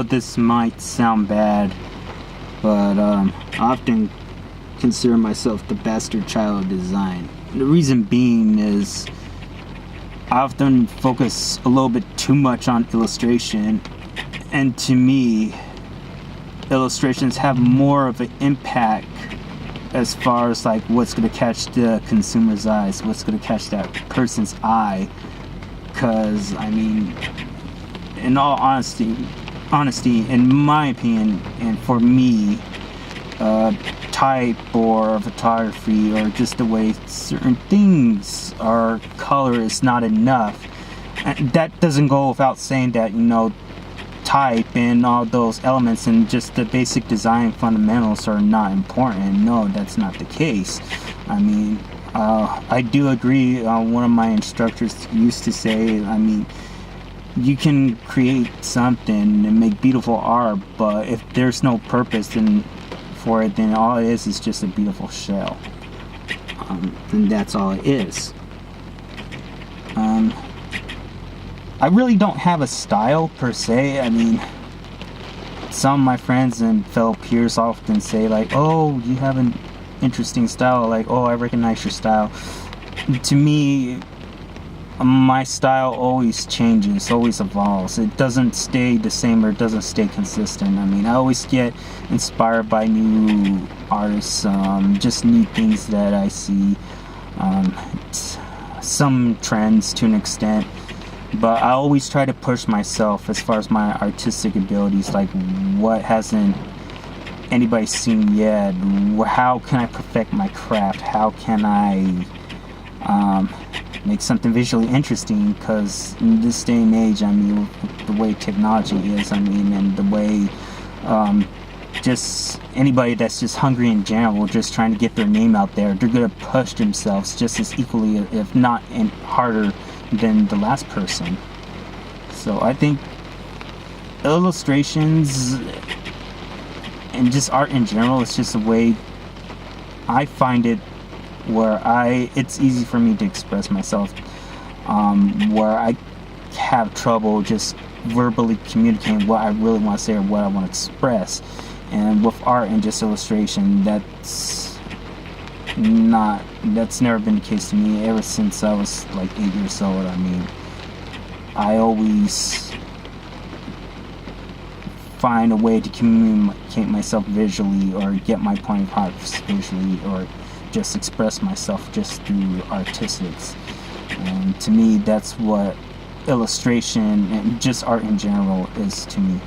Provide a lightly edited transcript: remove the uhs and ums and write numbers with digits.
this might sound bad, but I often consider myself the bastard child of design. The reason being is I often focus a little bit too much on illustration, and to me, illustrations have more of an impact as far as like what's going to catch the consumer's eyes, what's going to catch that person's eye. Because I mean, in all honesty, in my opinion, and for me, type or photography or just the way certain things are color is not enough. And that doesn't go without saying that, you know, type and all those elements and just the basic design fundamentals are not important. No, that's not the case. I mean, I do agree. One of my instructors used to say, I mean, you can create something and make beautiful art, but if there's no purpose for it, then all it is just a beautiful shell. And that's all it is. I really don't have a style per se. I mean, some of my friends and fellow peers often say like, oh, you have an interesting style, like, oh, I recognize your style. To me, my style always changes, always evolves. It doesn't stay the same or it doesn't stay consistent. I mean, I always get inspired by new artists, just new things that I see, some trends to an extent, but I always try to push myself as far as my artistic abilities, like what hasn't anybody seen yet, how can I perfect my craft, how can I make something visually interesting, because in this day and age, I mean, the way technology is, I mean, and the way just anybody that's just hungry in general, just trying to get their name out there, they're going to push themselves just as equally, if not harder, than the last person. So I think illustrations and just art in general is just a way I find it where it's easy for me to express myself, where I have trouble just verbally communicating what I really want to say or what I want to express. And with art and just illustration, that's never been the case to me ever since I was like 8 years old. I mean, I always find a way to communicate myself visually or get my point across visually or just express myself just through artistics. And to me, that's what illustration and just art in general is to me.